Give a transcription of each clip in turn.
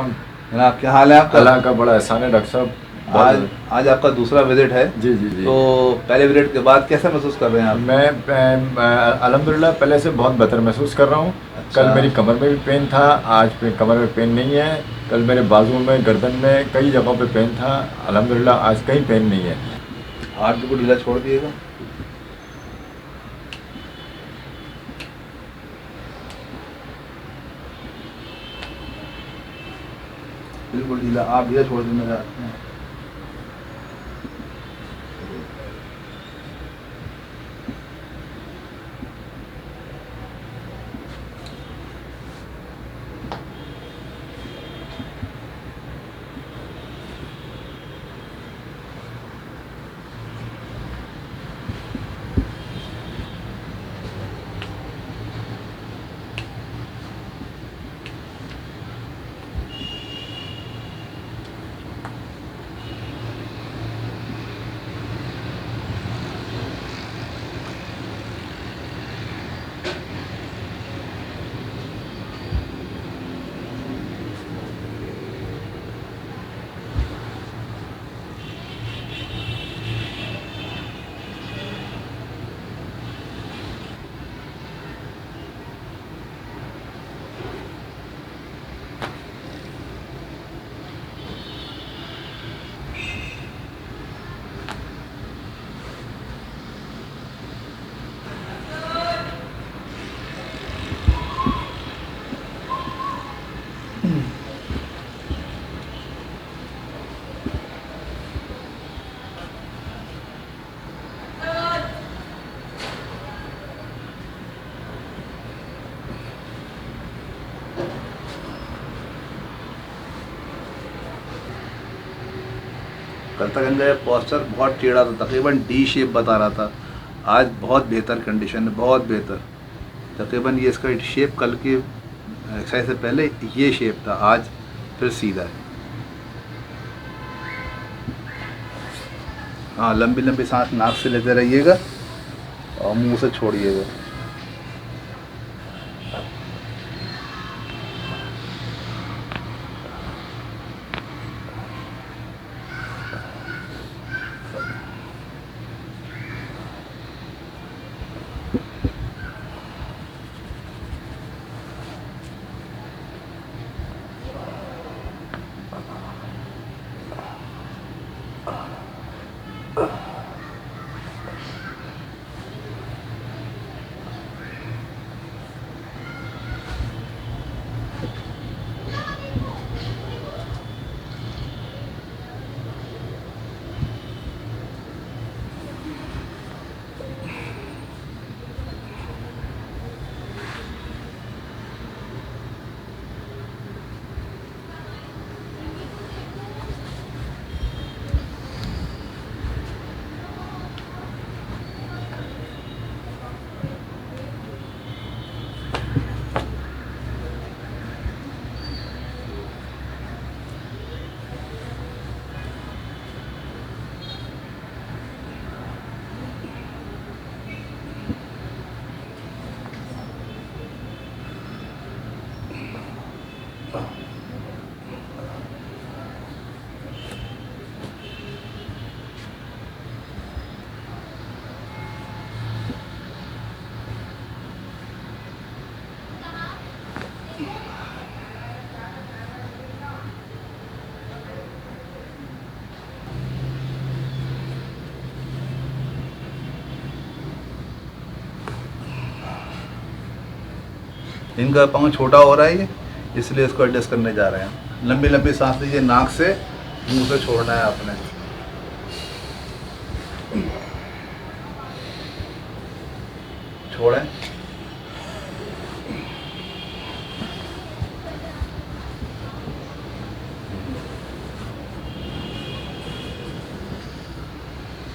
जनाब क्या हाल है आपका? अल्लाह का बड़ा एहसान है डॉक्टर साहब। आज आपका दूसरा विजिट है। जी जी जी। तो पहले विजिट के बाद कैसा महसूस कर रहे हैं आप? मैं अल्हम्दुलिल्लाह पहले से बहुत बेहतर महसूस कर रहा हूँ। अच्छा। कल मेरी कमर में भी पेन था, आज कमर में पेन नहीं है। कल मेरे बाजू में, गर्दन में, कई जगहों पे पेन था। अल्हम्दुलिल्लाह आज कहीं पेन नहीं है। हाथ बिल्कुल ढीला छोड़ दिएगा। बिल्कुल ढीला, आप ढीला छोड़ देना चाहते हैं। कल तक इनका पोस्चर बहुत टेढ़ा था, तकरीबन डी शेप बता रहा था। आज बहुत बेहतर कंडीशन है, बहुत बेहतर। तकरीबन ये इसका शेप कल की एक्सरसाइज से पहले ये शेप था, आज फिर सीधा है। हाँ, लंबी लंबी सांस नाक से लेते रहिएगा और मुंह से छोड़िएगा। इनका पाँव छोटा हो रहा है ये, इसलिए इसको एडजस्ट करने जा रहे हैं। लंबी लंबी सांस लीजिए, नाक से, मुंह से छोड़ना है आपने। छोड़ें।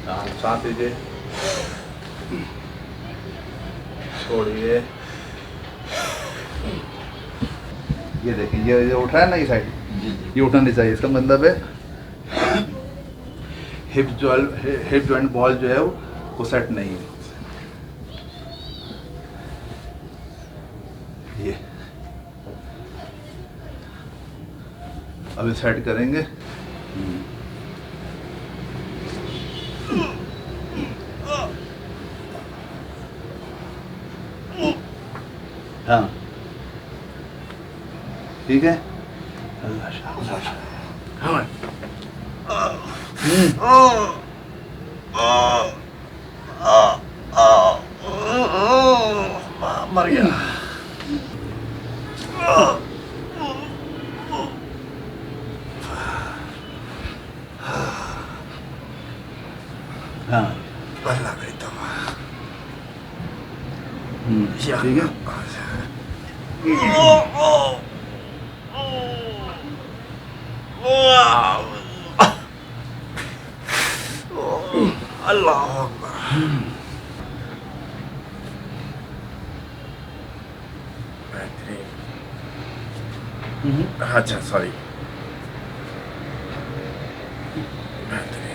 हाँ, सांस लीजिए, छोड़िए। ये देखिए, ये उठ रहा है ना, ये साइड, ये उठना नहीं चाहिए। इसका मतलब है हिप जॉइंट बॉल जो है वो सेट नहीं है। ये अभी सेट करेंगे। हाँ ठीक है। अल्लाह शाबाश। हाँ मर गया। हाँ अल्लाह की तौबा। ठीक है। अल्लाह अकबर। बेहतरीन। अच्छा सॉरी। बेहतरीन।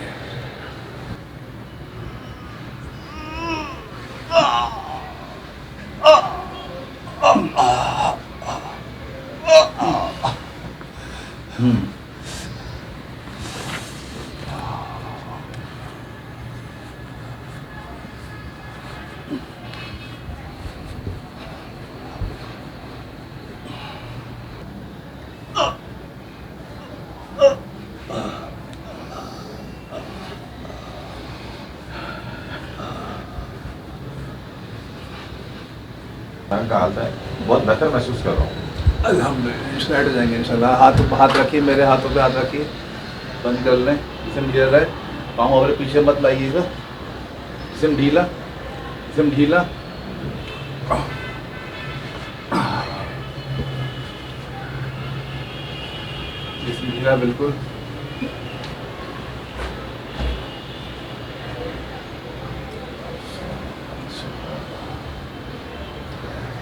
का हाल है, बहुत बेहतर महसूस कर रहा हूँ। अल्हम्दुलिल्लाह स्टार्ट हो जाएंगे इंशाल्लाह। हाथ रखिए, मेरे हाथों पे हाथ रखिए, बंद कर लें। जिसम गिर रहा है, पाँव वगैरह पीछे मत लाइएगा। जिसम ढीला, जिसम ढीला। जिसम ढीला बिल्कुल।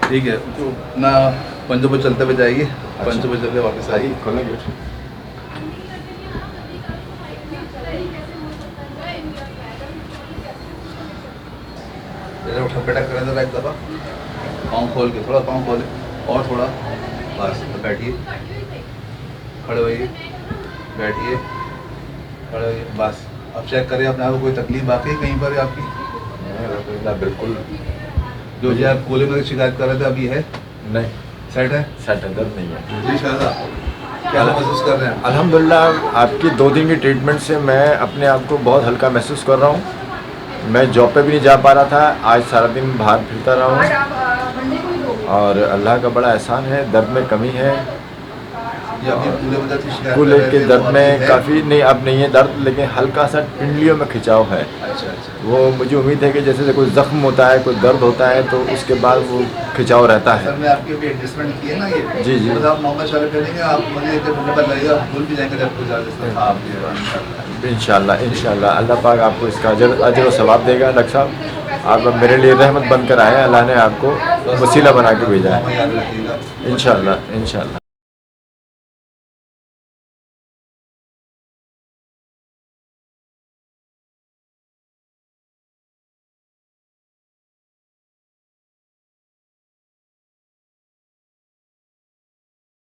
ठीक है, तो ना पंजों पर चलते हुए जाइए। पंजों पर चलते वापस आइए। खोलना गेट। उठा बैठा करें जरा एक दफ़ा, पाँव खोल के, थोड़ा पाँव खोले और थोड़ा, बस बैठिए, खड़े होइए, बैठिए, खड़े होइए, बस। अब चेक करें अपने आप को, कोई तकलीफ बाकी है कहीं पर आपकी? बिल्कुल। जो जी आप कूले में शिकायत कर रहे थे अभी है? नहीं, सेट है? सेट है, दर्द नहीं है। जी शायद क्या महसूस कर रहे हैं? अल्हम्दुलिल्लाह आपकी 2 दिन की ट्रीटमेंट से मैं अपने आप को बहुत हल्का महसूस कर रहा हूँ। मैं जॉब पे भी नहीं जा पा रहा था, आज सारा दिन बाहर फिरता रहा हूँ और अल्लाह का बड़ा एहसान है, दर्द में कमी है। ये अभी कूले में दर्द की शिकायत कूले कर रहे के थे, दर्द वो में अभी है? काफ़ी नहीं, अब नहीं है दर्द, लेकिन हल्का सा पिंडलियों में खिंचाव है। अच्छा अच्छा। वो मुझे उम्मीद है कि जैसे कोई ज़ख्म होता है, कोई दर्द होता है तो उसके बाद वो खिंचाव रहता है। सर मैं आपकी अभी एडजस्टमेंट की है ना ये? जी जी। बस आप नॉर्मल चालू कर देंगे, आप मुझे जब मुझे पता लगेगा आप भूल भी जाएंगे जब कुछ आप इंशाल्लाह इंशाल्लाह अल्लाह पाक आपको इसका अजर व सवाब देगा। डॉक्टर साहब आप मेरे लिए रहमत बनकर आए, अल्लाह ने आपको वसीला बना के भेजा है। याद रखिएगा। इंशाल्लाह इंशाल्लाह।